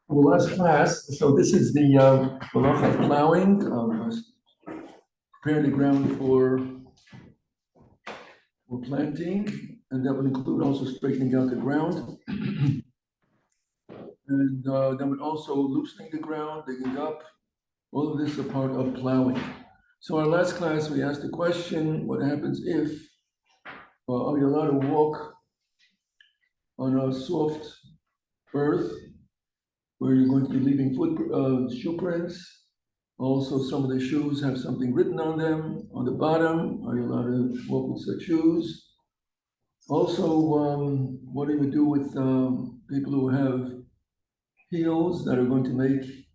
Well, last class, so this is the halacha of plowing, preparing the ground for planting, and that would include also straightening out the ground. And that would also loosening the ground, digging up. All of this is a part of plowing. So our last class, we asked the question, what happens if, are you allowed to walk on a soft earth where you're going to be leaving shoe prints? Also, some of the shoes have something written on them. On the bottom, are you allowed to walk with such shoes? Also, what do you do with people who have heels that are going to make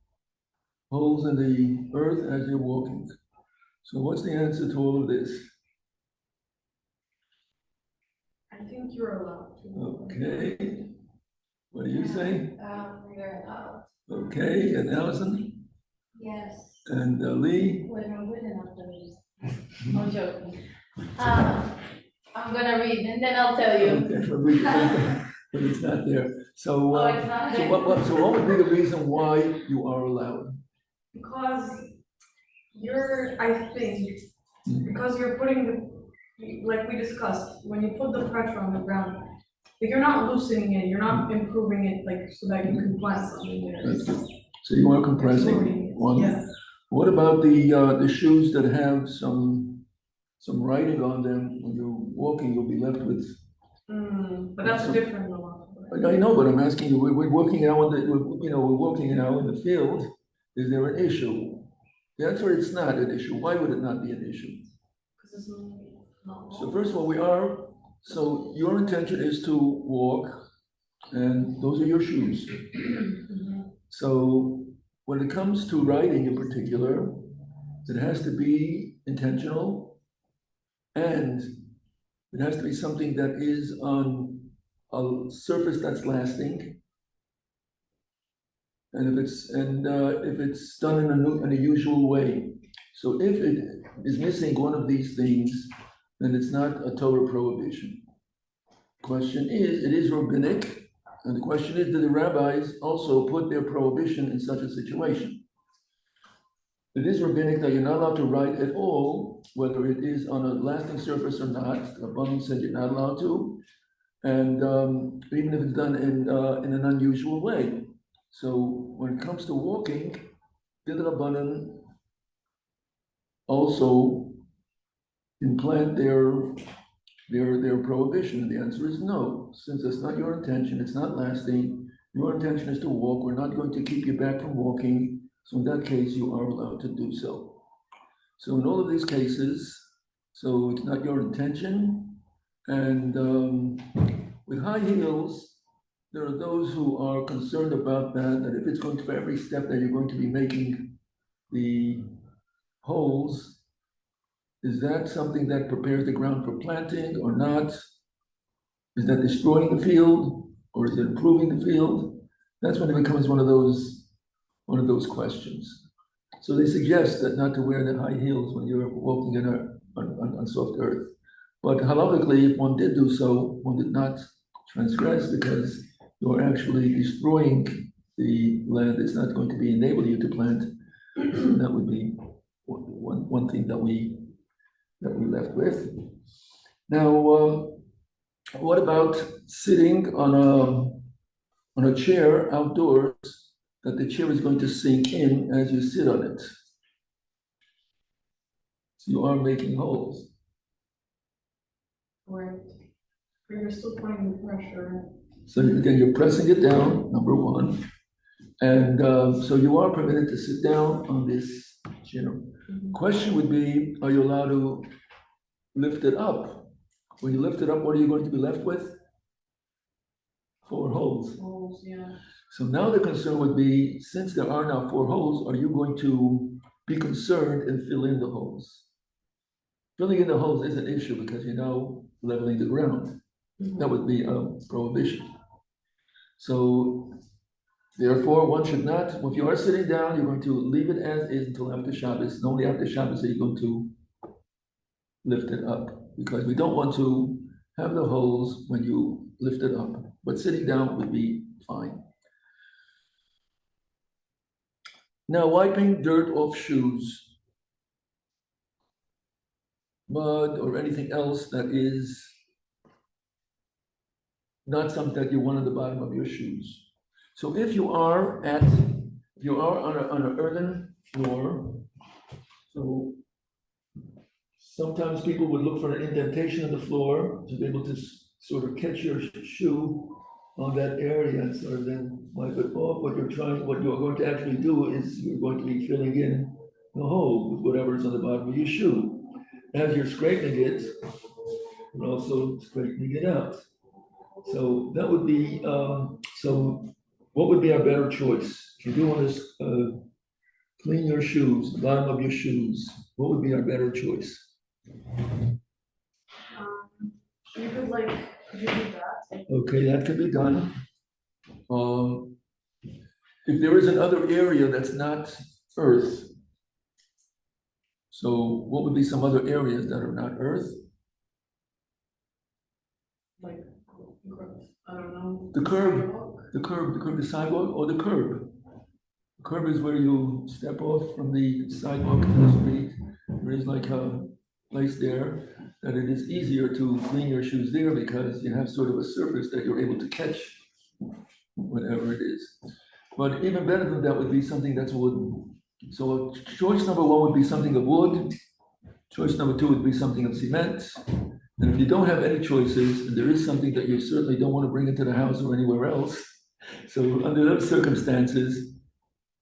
holes in the earth as you're walking? So what's the answer to all of this? I think you're allowed to. Okay. What do you say? You're allowed. Okay, and Allison? Yes. And Lee? Well, I'm good enough to read. I'm joking. I'm gonna read and then I'll tell you. Okay, but it's not there. So, Oh, it's not so there. what would be the reason why you are allowed? Because I think, because you're putting like we discussed, when you put the pressure on the ground, like you're not loosening it, you're not improving it, like so that you can plant something there. So you are compressing one. Yeah. What about the shoes that have some writing on them? When you're walking, you'll be left with. But that's a different law. I know, but I'm asking you. We're walking out we're walking now in the field. Is there an issue? The answer is not an issue. Why would it not be an issue? Because it's not. So first of all, so your intention is to walk, and those are your shoes. So when it comes to riding in particular, it has to be intentional, and it has to be something that is on a surface that's lasting. And if it's done in a usual way. So if it is missing one of these things, then it's not a Torah prohibition. Question is, it is rabbinic, and the question is, do the rabbis also put their prohibition in such a situation? It is rabbinic that you're not allowed to write at all, whether it is on a lasting surface or not. Rabbanim said you're not allowed to, and even if it's done in an unusual way. So when it comes to walking, did the Rabbanim also implant their prohibition? And the answer is no. Since that's not your intention, it's not lasting. Your intention is to walk. We're not going to keep you back from walking. So in that case, you are allowed to do so. So in all of these cases, so it's not your intention. And with high heels, there are those who are concerned about that if it's going to, for every step that you're going to be making the holes, is that something that prepares the ground for planting or not? Is that destroying the field or is it improving the field? That's when it becomes one of those questions. So they suggest that not to wear the high heels when you're walking on soft earth. But halakhically, if one did do so, one did not transgress because you're actually destroying the land. It's not going to be enable you to plant. So that would be one thing that we left with. Now, what about sitting on a chair outdoors that the chair is going to sink in as you sit on it? So you are making holes. Right. But you're still putting the pressure. So again, you're pressing it down, number one. And so you are permitted to sit down on this chair. Question would be, are you allowed to lift it up? When you lift it up, what are you going to be left with? 4 holes. Holes, yeah. So now the concern would be, since there are now 4 holes, are you going to be concerned and fill in the holes? Filling in the holes is an issue because you're now leveling the ground. That would be a prohibition. So therefore, one should not, if you are sitting down, you're going to leave it as is until after Shabbos. And only after Shabbos are you going to lift it up. because we don't want to have the holes when you lift it up, but sitting down would be fine. Now, wiping dirt off shoes, mud, or anything else that is not something that you want at the bottom of your shoes. So if you are on an earthen floor, so sometimes people would look for an indentation in the floor to be able to sort of catch your shoe on that area and sort of then wipe it off. What you're going to actually do is you're going to be filling in the hole with whatever is on the bottom of your shoe. As you're scraping it, you're also straightening it out. So that would be, so what would be our better choice? If you do want to clean your shoes, the bottom of your shoes, what would be our better choice? You could do that. Okay, that can be done. If there is another area that's not earth, so what would be some other areas that are not earth? I don't know. The curb, the sidewalk, or the curb? The curb is where you step off from the sidewalk to the street. There is like a place there that it is easier to clean your shoes there because you have sort of a surface that you're able to catch whatever it is. But even better than that would be something that's wooden. So choice number one would be something of wood. Choice number two would be something of cement. And if you don't have any choices, and there is something that you certainly don't want to bring into the house or anywhere else, so under those circumstances,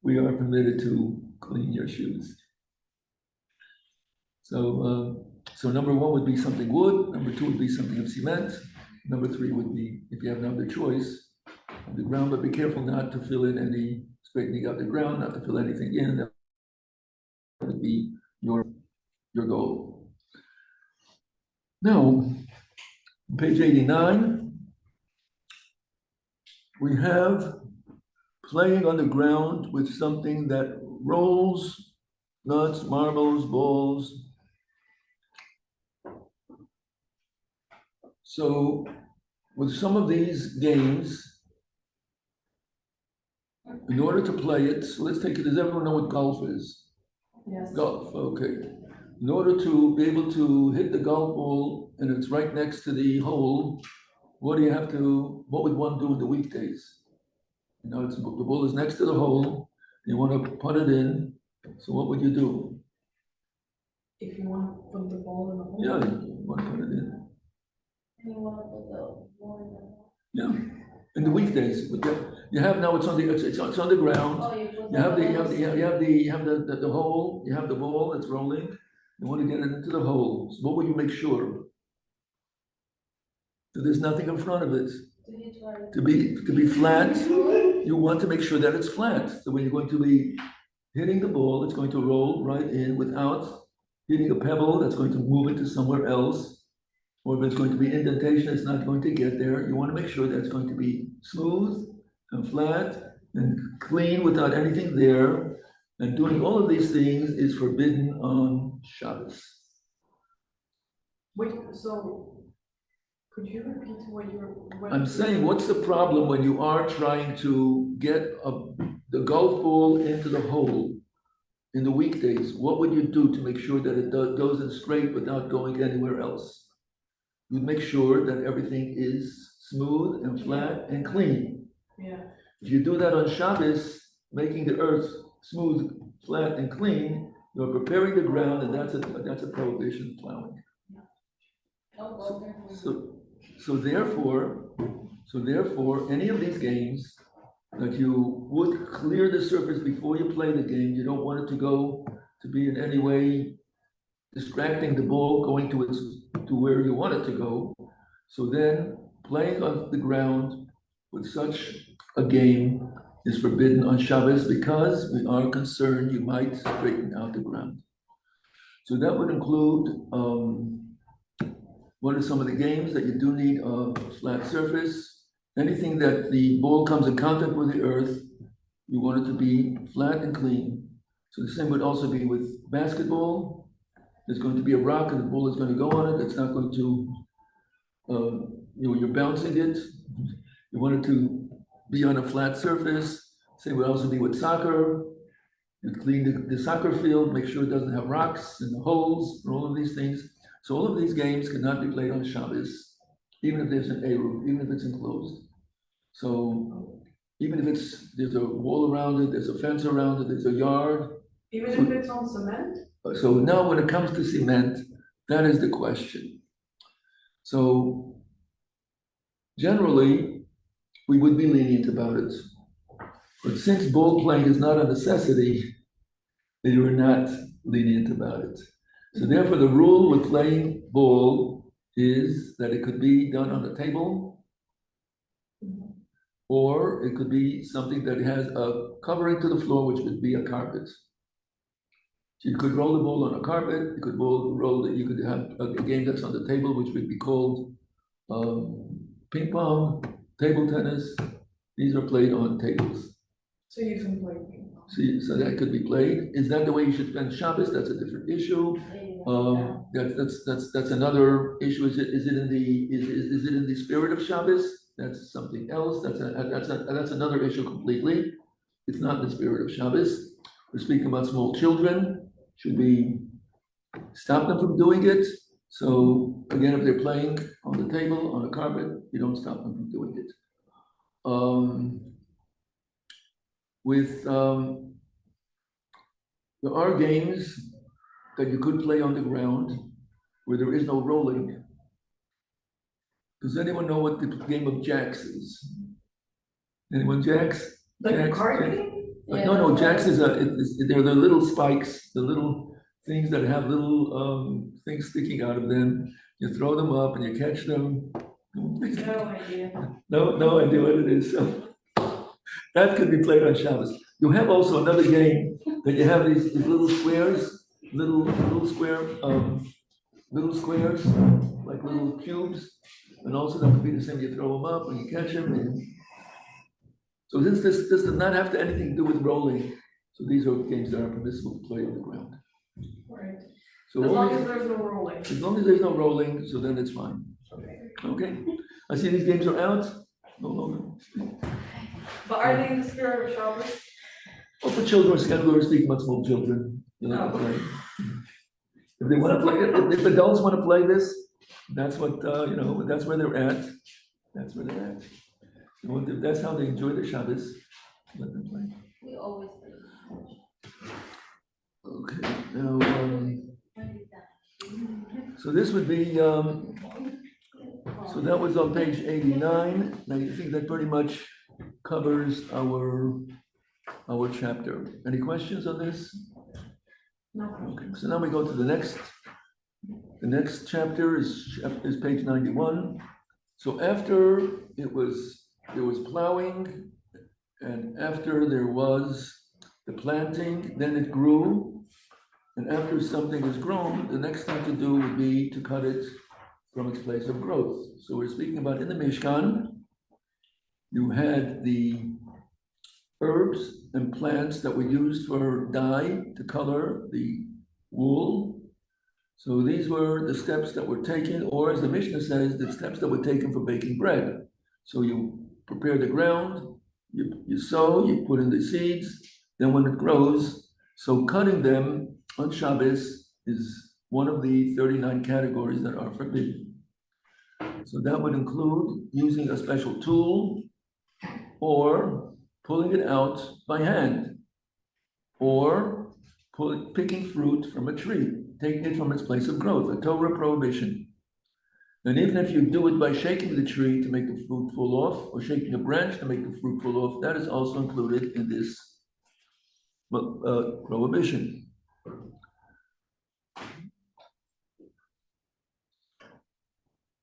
we are permitted to clean your shoes. So, so number one would be something wood, number two would be something of cement, number three would be, if you have no other choice, the ground, but be careful not to fill in any, straightening out the ground, not to fill anything in, that would be your goal. Now, page 89, we have playing on the ground with something that rolls, nuts, marbles, balls. So with some of these games, in order to play it, so let's take it, does everyone know what golf is? Yes. Golf, okay. In order to be able to hit the golf ball and it's right next to the hole, what would one do in the weekdays? You know, the ball is next to the hole, you want to put it in, so what would you do? If you want to put the ball in the hole. Yeah, you want to put it in. You want to put the ball in the hole? Yeah, in the weekdays, but you have now it's on the ground. Oh, you put You have the the hole, you have the ball that's rolling, you want to get it into the hole. So what will you make sure? That there's nothing in front of it. To be flat, you want to make sure that it's flat. So when you're going to be hitting the ball, it's going to roll right in without hitting a pebble that's going to move it to somewhere else. Or if it's going to be indentation, it's not going to get there. You want to make sure that it's going to be smooth and flat and clean without anything there. And doing all of these things is forbidden on Shabbos. Wait, so could you repeat what I'm saying, what's the problem when you are trying to get the golf ball into the hole in the weekdays? What would you do to make sure that it goes in straight without going anywhere else? You'd make sure that everything is smooth and flat and clean. Yeah. If you do that on Shabbos, making the earth smooth, flat, and clean, you're preparing the ground, and that's a prohibition plowing. So therefore, any of these games that you would clear the surface before you play the game, you don't want it to be in any way distracting the ball going to where you want it to go. So then playing on the ground with such a game is forbidden on Shabbos because we are concerned you might straighten out the ground. So that would include what are some of the games that you do need a flat surface. Anything that the ball comes in contact with the earth, you want it to be flat and clean. So the same would also be with basketball, there's going to be a rock and the ball is going to go on it. It's not going to, you're bouncing it. You want it to be on a flat surface. Same would also be with soccer. You clean the soccer field, make sure it doesn't have rocks and holes and all of these things. So all of these games cannot be played on Shabbos, even if there's an Eruv, even if it's enclosed. So even if there's a wall around it, there's a fence around it, there's a yard. Even if it's on cement? So now when it comes to cement, that is the question. So generally, we would be lenient about it. But since ball playing is not a necessity, then we're not lenient about it. So therefore, the rule with playing ball is that it could be done on a table, or it could be something that has a covering to the floor, which would be a carpet. So you could roll the ball on a carpet. You could you could have a game that's on the table, which would be called ping pong, table tennis. These are played on tables. So you can play. So that could be played. Is that the way you should spend Shabbos? That's a different issue. That's another issue. Is it in the spirit of Shabbos? That's something else. That's another issue completely. It's not the spirit of Shabbos. We're speaking about small children. Should we stop them from doing it? So again, if they're playing on the table, on a carpet, you don't stop them from doing it. There are games that you could play on the ground where there is no rolling. Does anyone know what the game of jacks is? Anyone jacks? Like a Jacks, card jacks? game? No, jacks they're the little spikes, the little things that have little things sticking out of them. You throw them up and you catch them. No idea. No idea what it is. So that could be played on Shabbos. You have also another game that you have these little squares, little squares, like little cubes, and also that could be the same. You throw them up and you catch them. So since this does not have anything to do with rolling, so these are games that are permissible to play on the ground. Right. So As long as there's no rolling. as long as there's no rolling, so then it's fine. Okay. I see these games are out. No longer. But are they in the spirit of Shabbos? Well, for children, we're speaking about small children. You know, Oh. play. If they want to play, if adults want to play this, that's what that's where they're at. That's where they're at. If that's how they enjoy the Shabbos, let them play. We always do. Okay. Now, so this would be. So that was on page 89. Now you think that pretty much covers our chapter. Any questions on this? No. Okay, so now we go to the next. The next chapter is page 91. So after there was plowing, and after there was the planting, then it grew, and after something is grown, the next thing to do would be to cut it from its place of growth. So we're speaking about in the Mishkan, you had the herbs and plants that were used for dye to color the wool. So these were the steps that were taken, or as the Mishnah says, the steps that were taken for baking bread. So you prepare the ground, you sow, you put in the seeds, then when it grows, so cutting them on Shabbos is one of the 39 categories that are forbidden. So that would include using a special tool, or pulling it out by hand, or picking fruit from a tree, taking it from its place of growth, a Torah prohibition. And even if you do it by shaking the tree to make the fruit fall off, or shaking a branch to make the fruit fall off, that is also included in this prohibition.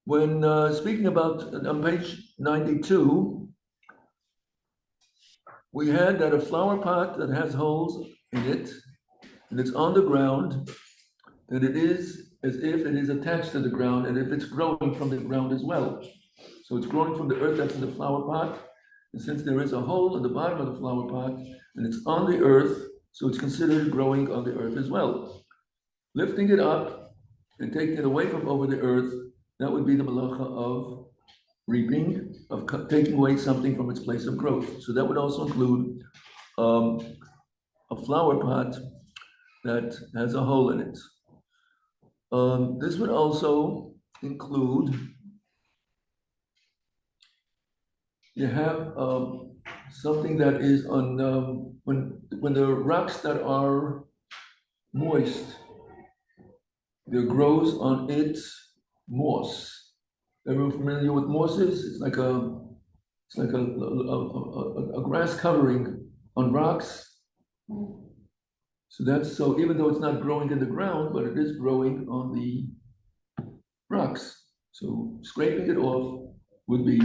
When speaking about, on page 92, we had that a flower pot that has holes in it, and it's on the ground, that it is as if it is attached to the ground, and if it's growing from the ground as well. So it's growing from the earth that's in the flower pot, and since there is a hole in the bottom of the flower pot, and it's on the earth, so it's considered growing on the earth as well. lifting it up and taking it away from over the earth, that would be the malacha of reaping, of taking away something from its place of growth. So that would also include a flower pot that has a hole in it. This would also include, you have something that is on, when the rocks that are moist, there grows on it moss. Everyone familiar with mosses? It's like a grass covering on rocks. So even though it's not growing in the ground, but it is growing on the rocks. So scraping it off would be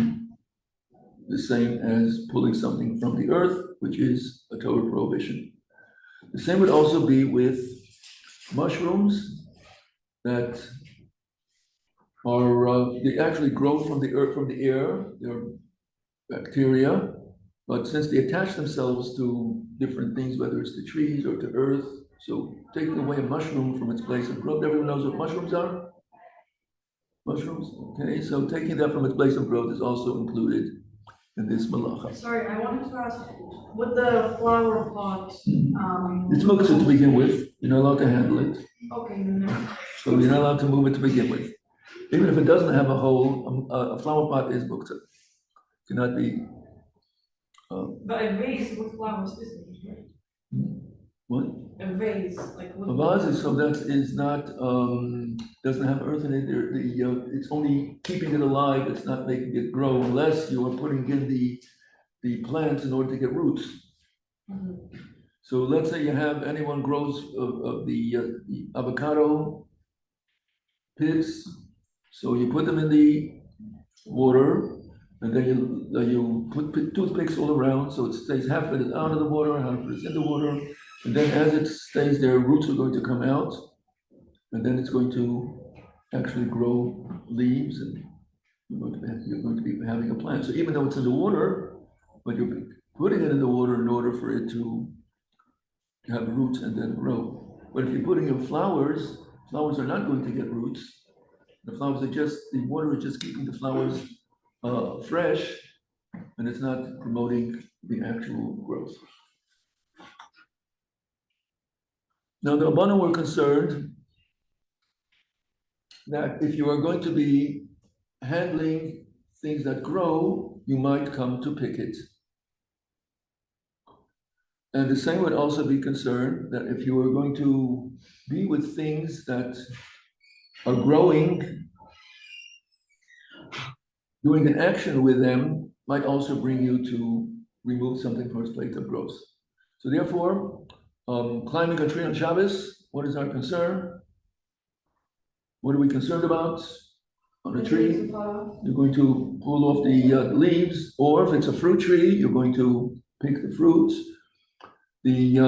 the same as pulling something from the earth, which is a Torah prohibition. The same would also be with mushrooms that are, they actually grow from the earth, from the air, they're bacteria, but since they attach themselves to different things, whether it's to trees or to earth, so taking away a mushroom from its place of growth, everyone knows what mushrooms are? Mushrooms, okay, so taking that from its place of growth is also included in this malacha. Sorry, I wanted to ask, with the flower pot, It's muktzah to begin with, you're not allowed to handle it, okay, no. so you're not allowed to move it to begin with. Even if it doesn't have a hole, a flower pot is muktzah. Cannot be. But a vase with flowers isn't, right? What? A vase, like with. A vase is, so that is not, doesn't have earth in it, it's only keeping it alive, it's not making it grow unless you are putting in the plants in order to get roots. Mhm. So let's say you have, anyone grows of the avocado pits, so you put them in the water, and then you put toothpicks all around, so it stays half of it is out of the water, half of it is in the water. And then as it stays there, roots are going to come out, and then it's going to actually grow leaves, and you're going to be having a plant. So even though it's in the water, but you're putting it in the water in order for it to have roots and then grow. But if you're putting in flowers, flowers are not going to get roots. The flowers are just, the water is just keeping the flowers fresh, and it's not promoting the actual growth. Now, the Rabbanan were concerned that if you are going to be handling things that grow, you might come to pick it. And the same would also be concerned that if you are going to be with things that are growing, doing an action with them might also bring you to remove something from its place of growth. So therefore, climbing a tree on Shabbos, what is our concern? What are we concerned about on a tree? You're going to pull off the leaves, or if it's a fruit tree, you're going to pick the fruits, the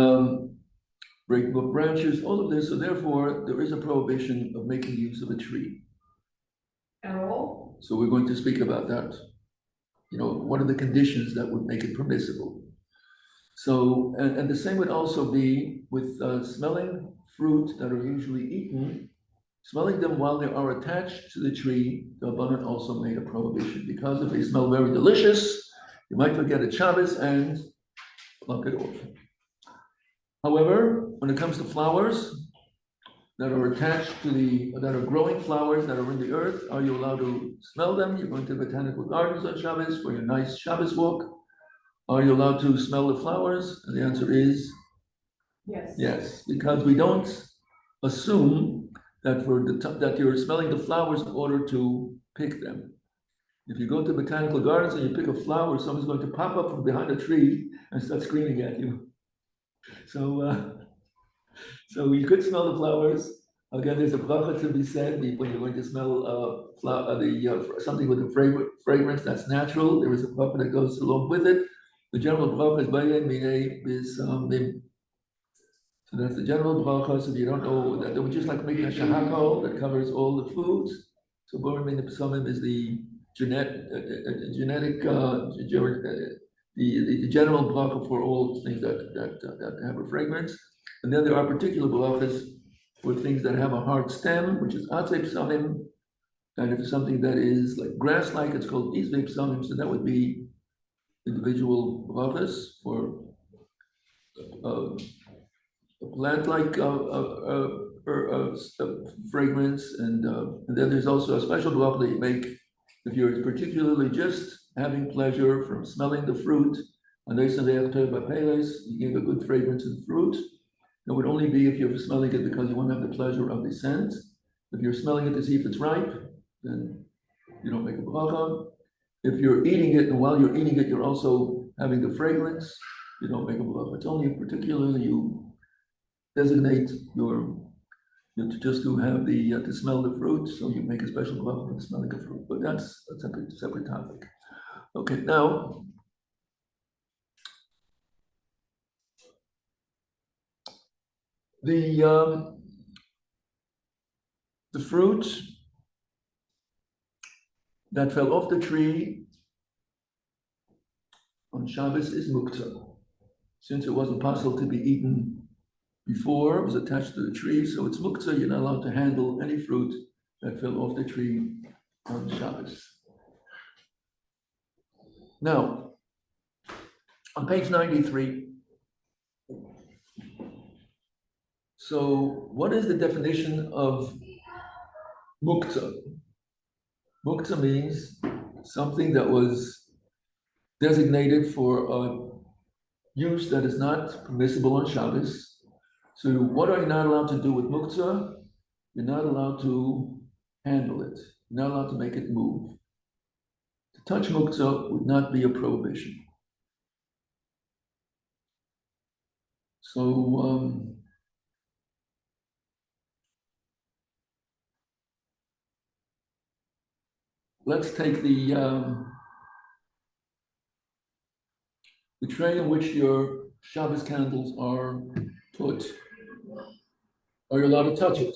breaking of branches, all of this. So therefore, there is a prohibition of making use of a tree. At all? So we're going to speak about that. You know, what are the conditions that would make it permissible? So, and the same would also be with smelling fruit that are usually eaten, smelling them while they are attached to the tree. The Rabbanan also made a prohibition, because if they smell very delicious, you might forget it's Shabbos and pluck it off. However, when it comes to flowers that are attached to that are growing flowers that are in the earth, are you allowed to smell them? You're going to botanical gardens on Shabbos for your nice Shabbos walk. Are you allowed to smell the flowers? And the answer is Yes. yes, because we don't assume that that you're smelling the flowers in order to pick them. If you go to botanical gardens and you pick a flower, someone's going to pop up from behind a tree and start screaming at you. So, so you could smell the flowers. Again, there's a bracha to be said when you're going to smell something with a fragrance that's natural. There is a bracha that goes along with it. The general bracha is Baye Minei Bis Mim. So that's the general bracha. So if you don't know that, would just like making a shahako that covers all the foods. So Baye Minei Psamim is the genetic, the general bracha for all things that have a fragrance. And then there are particular brachas for things that have a hard stem, which is atzei psamim. And if it's something that is like grass-like, it's called izvei psamim, so that would be individual brachas for a plant-like fragrance, and then there's also a special bracha that you make if you're particularly just having pleasure from smelling the fruit. And you give a good fragrance in fruit. It would only be if you're smelling it because you want to have the pleasure of the scent. If you're smelling it to see if it's ripe, then you don't make a bracha. If you're eating it, and while you're eating it, you're also having the fragrance, you don't make a bracha. It's only particularly you designate your, just to have the, to smell the fruit, so you make a special bracha for the smelling of fruit. But that's a separate topic. Okay, now, the fruit that fell off the tree on Shabbos is muktzah. Since it wasn't possible to be eaten before, it was attached to the tree, so it's muktzah. You're not allowed to handle any fruit that fell off the tree on Shabbos. Now, on page 93, so what is the definition of muktzah? Muktzah means something that was designated for a use that is not permissible on Shabbos. So what are you not allowed to do with muktzah? You're not allowed to handle it. You're not allowed to make it move. To touch muktzah would not be a prohibition. So let's take the tray in which your Shabbos candles are put. Are you allowed to touch it?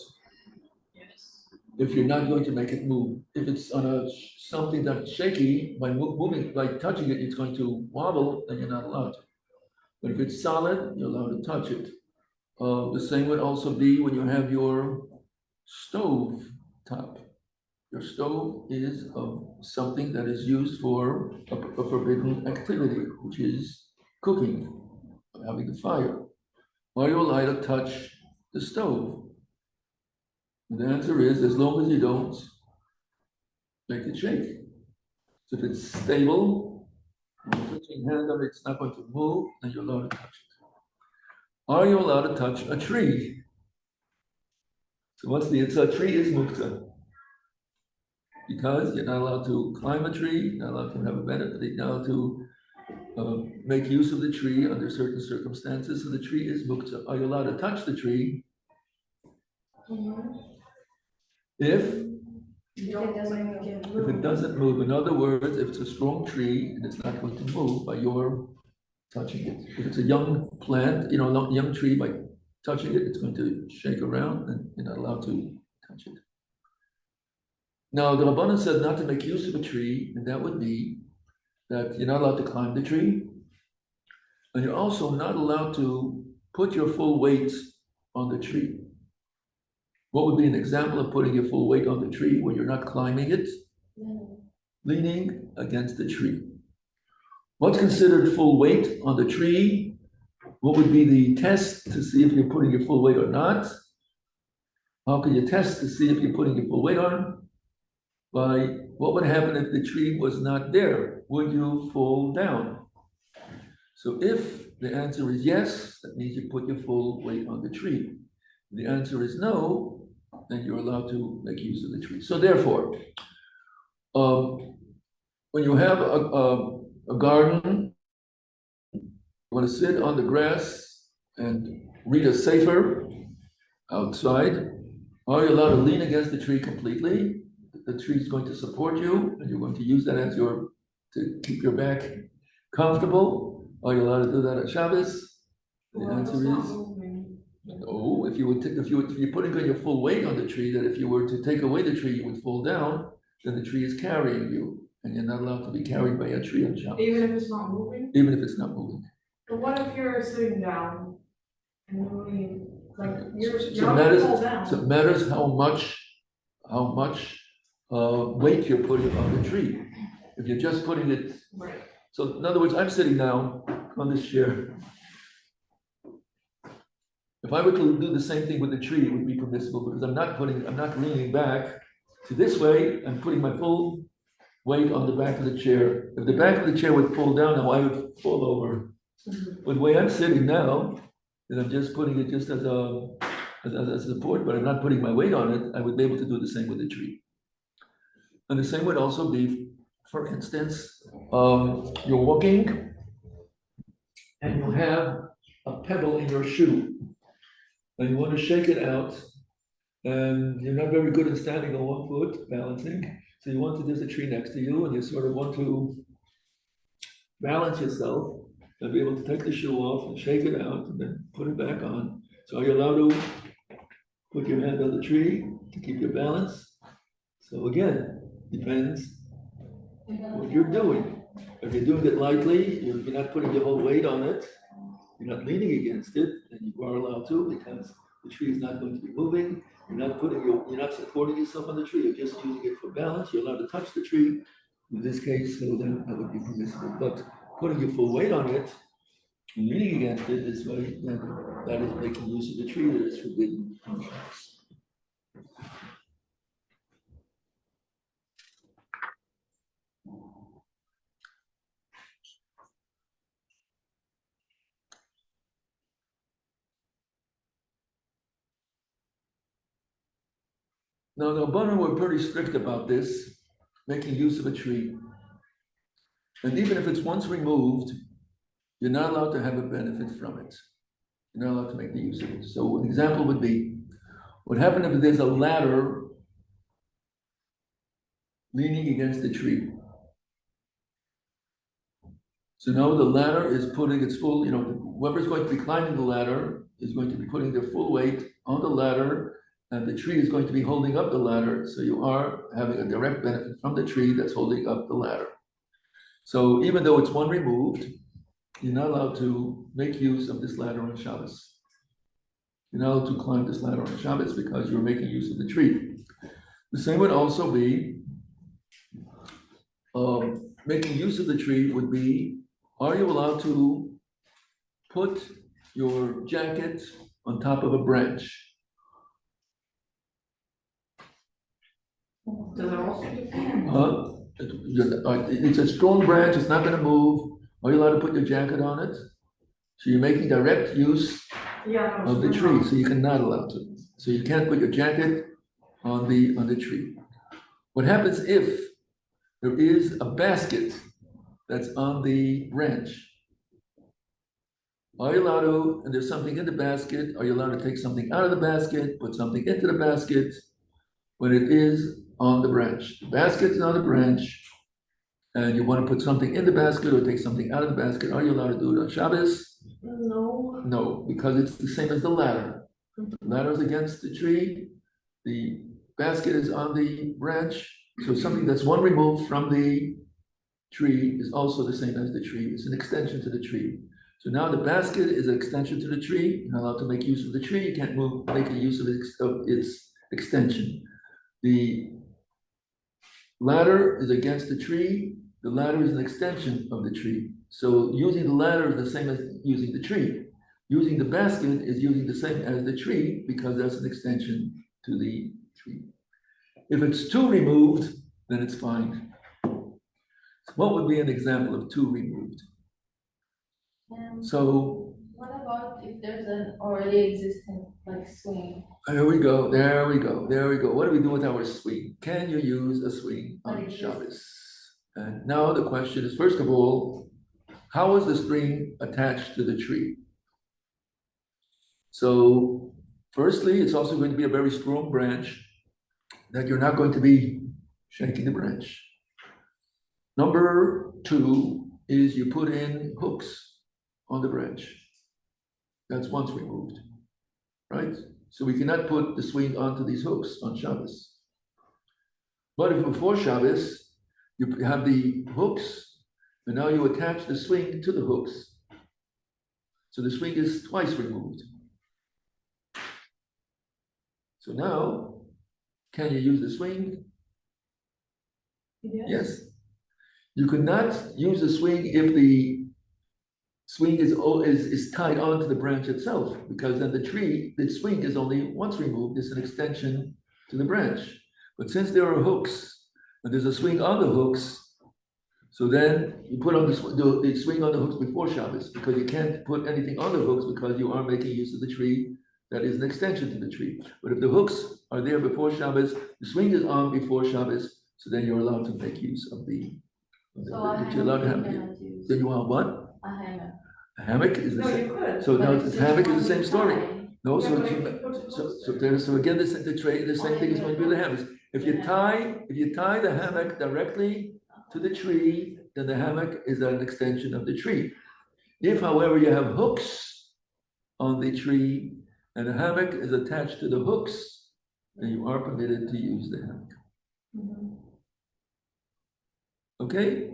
Yes. If you're not going to make it move. If it's on something that's shaky, by moving, by touching it, it's going to wobble, then you're not allowed to. But if it's solid, you're allowed to touch it. The same would also be when you have your stove top. Your stove is something that is used for a forbidden activity, which is cooking, having a fire. Are you allowed to touch the stove? And the answer is, as long as you don't make it shake. So if it's stable, when you put your hand on it, it's not going to move, then you're allowed to touch it. Are you allowed to touch a tree? So what's the answer? A tree is muktzah. Because you're not allowed to climb a tree, you're not allowed to have a benefit, you're not allowed to make use of the tree under certain circumstances. So the tree is muktzah. Are you allowed to touch the tree? If it doesn't move. In other words, if it's a strong tree and it's not going to move by your touching it. If it's a young plant, a young tree, by touching it, it's going to shake around and you're not allowed to touch it. Now, the Rabbanan said not to make use of a tree, and that would be that you're not allowed to climb the tree, and you're also not allowed to put your full weight on the tree. What would be an example of putting your full weight on the tree when you're not climbing it? Leaning against the tree. What's considered full weight on the tree? What would be the test to see if you're putting your full weight or not? How can you test to see if you're putting your full weight on? By what would happen if the tree was not there? Would you fall down? So if the answer is yes, that means you put your full weight on the tree. If the answer is no, then you're allowed to make use of the tree. So therefore, when you have a garden, you want to sit on the grass and read a sefer outside, are you allowed to lean against the tree completely? The tree is going to support you, and you're going to use that as to keep your back comfortable. Are you allowed to do that at Shabbos? The answer is no. If you're putting on your full weight on the tree, that if you were to take away the tree, you would fall down. Then the tree is carrying you, and you're not allowed to be carried by a tree on Shabbos. Even if it's not moving? Even if it's not moving. But what if you're sitting down and you lean like, you're So not gonna fall down. So it matters how much weight you're putting on the tree. If you're just putting it, Right. so in other words, I'm sitting now on this chair. If I were to do the same thing with the tree, it would be permissible because I'm not leaning back. So this way, I'm putting my full weight on the back of the chair. If the back of the chair would pull down, now I would fall over. But the way I'm sitting now, is I'm just putting it just as a support, but I'm not putting my weight on it. I would be able to do the same with the tree. And the same would also be, for instance, you're walking and you have a pebble in your shoe and you want to shake it out and you're not very good at standing on one foot, balancing. So you want to, there's a tree next to you and you sort of want to balance yourself and be able to take the shoe off and shake it out and then put it back on. So are you allowed to put your hand on the tree to keep your balance? So again, depends what you're doing. If you're doing it lightly, you're not putting your whole weight on it, you're not leaning against it, then you are allowed to because the tree is not going to be moving. You're not supporting yourself on the tree, you're just using it for balance. You're allowed to touch the tree. In this case, so then that would be permissible. But putting your full weight on it, and leaning against it this way, then that is making use of the tree that is forbidden on Shabbos. Now, the Rabbanan were pretty strict about this, making use of a tree. And even if it's once removed, you're not allowed to have a benefit from it. You're not allowed to make the use of it. So an example would be, what happened if there's a ladder leaning against the tree? So now the ladder is putting its full, whoever's going to be climbing the ladder is going to be putting their full weight on the ladder, and the tree is going to be holding up the ladder. So you are having a direct benefit from the tree that's holding up the ladder. So even though it's one removed, you're not allowed to make use of this ladder on Shabbos. You're not allowed to climb this ladder on Shabbos because you're making use of the tree. The same would also be, making use of the tree would be, are you allowed to put your jacket on top of a branch? Does it also? It's a strong branch, it's not gonna move. Are you allowed to put your jacket on it? So you're making direct use of the tree, so you cannot allow to. So you can't put your jacket on the tree. What happens if there is a basket that's on the branch? Are you allowed to, and there's something in the basket, are you allowed to take something out of the basket, put something into the basket when it is on the branch? The basket is on the branch, and you want to put something in the basket or take something out of the basket. Are you allowed to do it on Shabbos? No. No, because it's the same as the ladder. The ladder is against the tree, the basket is on the branch, so something that's one removed from the tree is also the same as the tree. It's an extension to the tree. So now the basket is an extension to the tree. You're not allowed to make use of the tree. You can't make a use of its extension. The ladder is against the tree. The ladder is an extension of the tree. So using the ladder is the same as using the tree. Using the basket is using the same as the tree because that's an extension to the tree. If it's two removed, then it's fine. So what would be an example of two removed? So What about if there's an already existing like swing? there we go. What do we do with our swing? Can you use a swing on Shabbos? And now the question is, first of all, how is the string attached to the tree? So firstly, it's also going to be a very strong branch that you're not going to be shaking the branch. Number two is you put in hooks on the branch. That's once removed, right? So we cannot put the swing onto these hooks on Shabbos. But if before Shabbos, you have the hooks, and now you attach the swing to the hooks. So the swing is twice removed. So now, can you use the swing? Yes. You could not use the swing if the swing is tied onto the branch itself, because then the swing is only once removed, it's an extension to the branch. But since there are hooks, and there's a swing on the hooks, so then you put on the swing on the hooks before Shabbos, because you can't put anything on the hooks because you are making use of the tree. That is an extension to the tree. But if the hooks are there before Shabbos, the swing is on before Shabbos, so then you're allowed to make use of you're allowed to have. Then you want what? A hammock. A hammock is the No, same. you could. So now But the it's hammock just is the same story. time. No, Yeah, so but it's, if you put it so again, the same thing is going to be the hammocks. If you tie the hammock directly to the tree, then the hammock is an extension of the tree. If, however, you have hooks on the tree and the hammock is attached to the hooks, then you are permitted to use the hammock. Mhm. Okay?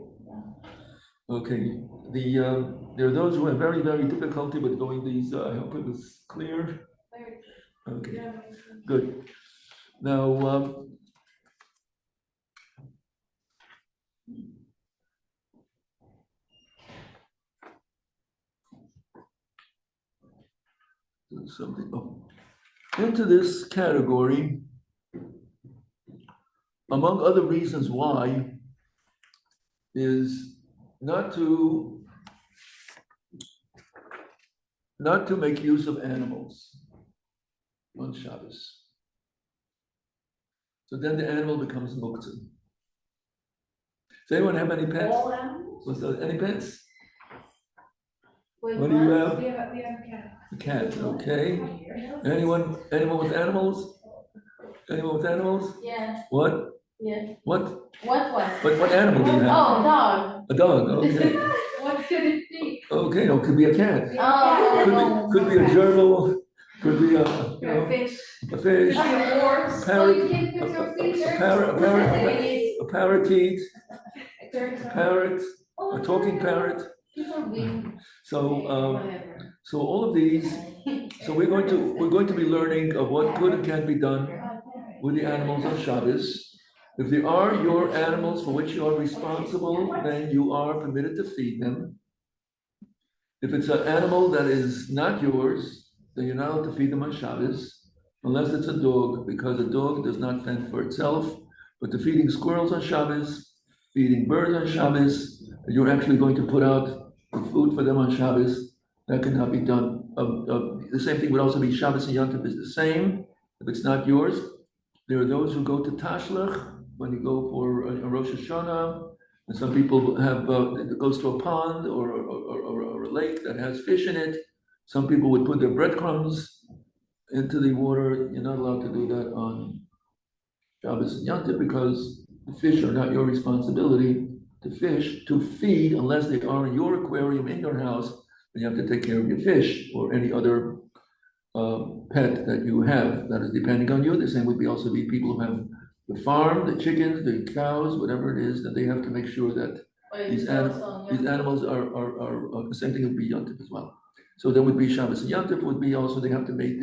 Okay. There are those who have very, very difficulty with going these. I hope it was clear. Okay, Yeah. good. Now, something. Oh. Into this category, among other reasons why, is not to make use of animals on Shabbos. So then the animal becomes muktzah. Does anyone have any pets? All animals? Was there any pets? Wait, What do you what? have? We have a cat. A cat, okay. Anyone with animals? Anyone with animals? Yeah, What? yeah. What? What? What animal do you have? Oh, dog. A dog, okay. What could it be? Okay, no, could be a cat. Oh, Could be a gerbil, could be a, Fish. a fish, Could be a horse. Oh, you parrot, can put your feet there. a parakeet, parrot, Oh, a talking parrot. People being So, whatever. so all of these, so we're going to be learning of what could and can be done with the animals on Shabbos. If they are your animals for which you are responsible, then you are permitted to feed them. If it's an animal that is not yours, then you're not allowed to feed them on Shabbos, unless it's a dog, because a dog does not fend for itself. But the feeding squirrels on Shabbos, feeding birds on Shabbos, and you're actually going to put out the food for them on Shabbos, that cannot be done. The same thing would also be Shabbos and Yom Tov is the same. If it's not yours, there are those who go to Tashlach when you go for a Rosh Hashanah, and some people have it goes to a pond or a lake that has fish in it. Some people would put their breadcrumbs into the water. You're not allowed to do that on Shabbos and Yom Tov because the fish are not your responsibility to feed unless they are in your aquarium in your house. Then you have to take care of your fish or any other pet that you have that is depending on you. The same would be also be people who have the farm, the chickens, the cows, whatever it is, that they have to make sure that these animals are the same thing would be Yom Tov as well. So there would be Shabbos and Yom Tov would be also they have to make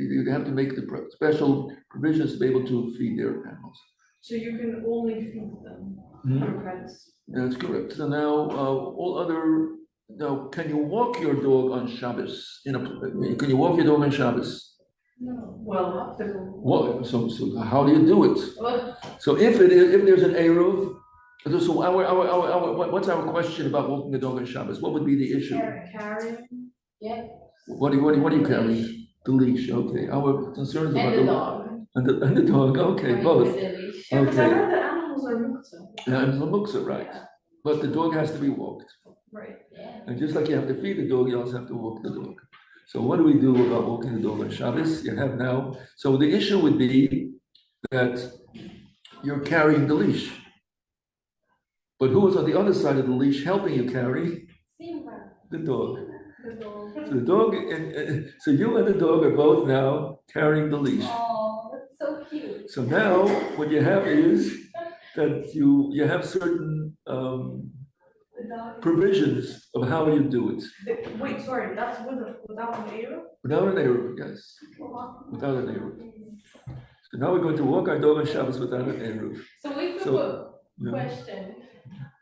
the special provisions to be able to feed their animals. So you can only feed them, your pets. That's correct. So now now can you walk your dog on Shabbos? Can you walk your dog on Shabbos? No. Well, Well, so how do you do it? So if there's an Eruv, so what's our question about walking the dog on Shabbos? What would be the issue? Carrying. Yeah. What do you carry? The leash, okay. Our concerns about And the dog. And the dog, okay, both. Yeah, because I Okay. heard the animals are muktzah. And the muktzah, right. But the dog has to be walked. Right. Yeah. And just like you have to feed the dog, you also have to walk the dog. So what do we do about walking the dog on Shabbos? You have now, so the issue would be that you're carrying the leash. But who is on the other side of the leash helping you carry? The dog. So the dog, so you and the dog are both now carrying the leash. Oh, that's so cute. So now what you have is that you have certain provisions of how you do it. Wait, sorry, that's without an Eruv? Without an Eruv, yes. Without an Eruv. So now we're going to walk our dog on Shabbos without an eruv. So if you So, put, question,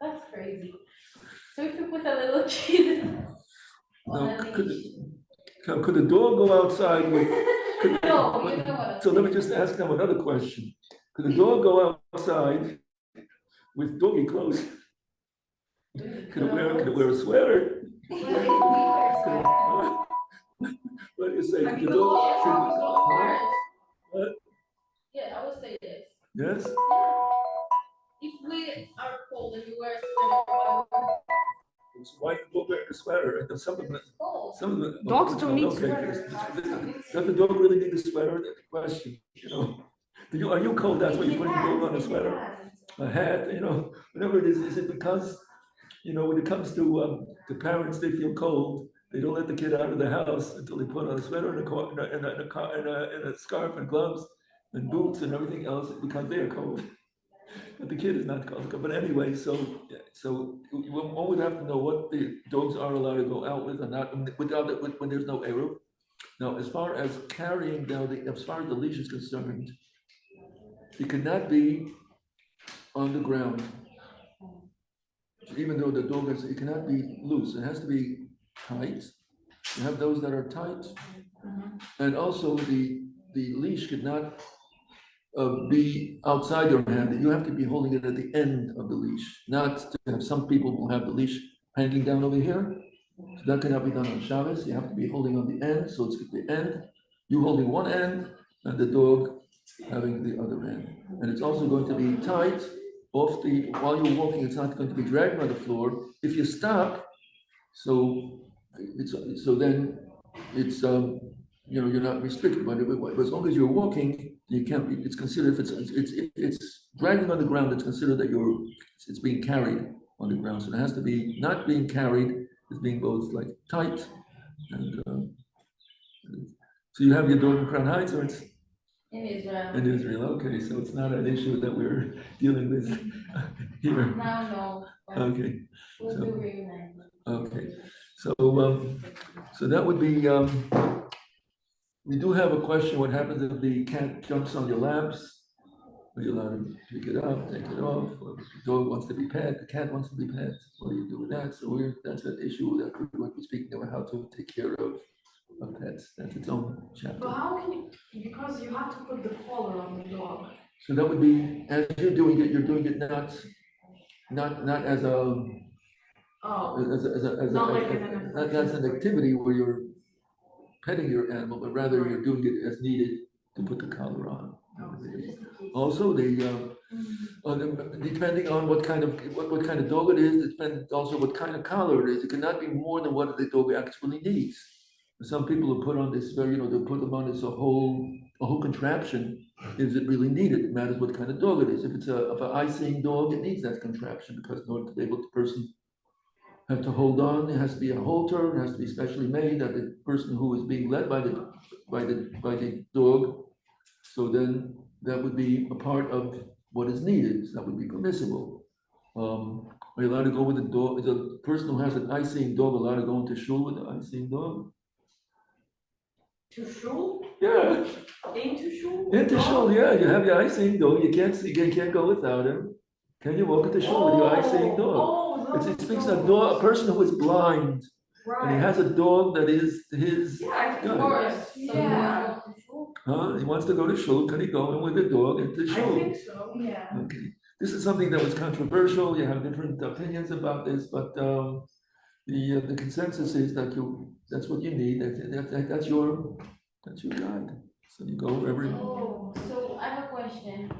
that's crazy. So if you put a little kid on now, a could, leash. could the dog go outside with? No, you know what I'm So let me saying. just ask them another question. Could the dog go outside with doggy clothes? Could it wear a sweater? Well, we wear sweaters. What do you say? I Could mean, the the law dog? allows Of course. What? Yeah, I would say this. Yes? If we are cold and we wear a sweater, why would Why the dog wearing a sweater? And then some of them, it's cold? some of them. Dogs don't need okay, sweaters. Does the dog really need a sweater? That's the question, you know? Are you cold? That's why you put the dog on a sweater? A hat, you know, whatever it is it because, you know, when it comes to parents, they feel cold, they don't let the kid out of the house until they put on a sweater and a scarf and gloves and boots and everything else because they are cold. But the kid is not cold. But anyway, so one would have to know what the dogs are allowed to go out with and not when there's no eruv. Now, as far as carrying as far as the leash is concerned, it could not be on the ground. Even though the dog it cannot be loose, it has to be tight. You have those that are tight, and also the leash could not be outside your hand. You have to be holding it at the end of the leash, not to have some people will have the leash hanging down over here. So that cannot be done on Shabbos. You have to be holding on the end, so it's at the end. You holding one end, and the dog having the other end. And it's also going to be tight while you're walking. It's not going to be dragged by the floor. If you stop, then it's you know, you're not restricted. But as long as you're walking, you can't be. It's considered if it's dragging on the ground. It's considered that it's being carried on the ground. So it has to be not being carried. It's being both like tight and. So you have your dog in Crown Heights, or it's In Israel. in Israel. Okay, so it's not an issue that we're dealing with here. Now, no. Okay. We'll do reunite. Okay, so that would be, we do have a question, what happens if the cat jumps on your laps? Are you allowed to pick it up, take it off, or the dog wants to be pet, the cat wants to be pet, what do you do with that? So that's an issue that we're going to be speaking about, how to take care of pets, that's its own But chapter. how can you, because you have to put the collar on the dog. So that would be, as you're doing it not as a, Oh, not that's an activity where you're petting your animal, but rather you're doing it as needed to put the collar on. Also, depending on what kind of dog it is, depends also what kind of collar it is. It cannot be more than what the dog actually needs. Some people have put on this they put them on this a whole contraption. Is it really needed? It matters what kind of dog it is. If it's an eye-seeing dog, it needs that contraption because in order to be able the person have to hold on. It has to be a halter. It has to be specially made that the person who is being led by the dog. So then that would be a part of what is needed. So that would be permissible. Are you allowed to go with a dog? Is a person who has an eye-seeing dog allowed to go into shul with an eye-seeing dog? to shul? Yeah, Into shul? into shul. Yeah, you have your eye-seeing dog. You can't go without him. Can you walk into shul with your eye-seeing dog? Oh, It speaks of a person who is blind, and he has a dog that is his. Yeah, I think Of guide. course. Yeah. He wants to go to shul. Can he go in with the dog into I shul? think so. Yeah. Okay, this is something that was controversial. You have different opinions about this, but the consensus is that that's what you need. That's your guide. So you go wherever. Oh, so I have a question.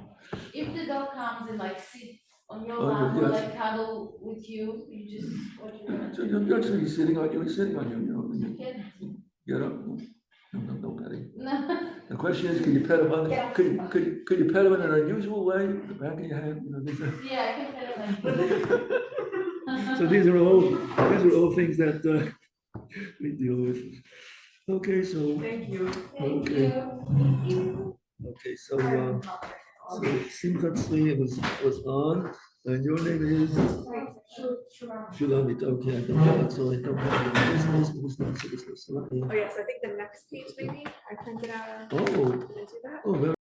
If the dog comes and like sits on your Oh, lap or yes. like cuddle with you, you just, what do you So do? you're actually sitting on you. He's sitting on you. You know. You Kid? get up. No petting. No. The question is, can you pet him on? Could you pet him in an unusual way? The back of your hand. You know, Yeah, I can pet him like. So these are all things that we deal with. Okay, so Thank you. Thank Okay. you. okay, so Simchat Tzvi was on, and your name is Shulamit. Okay, I don't have it, so I don't have the business. Oh, yes, I think the next page maybe, I printed out. Oh, Did I do that? oh, very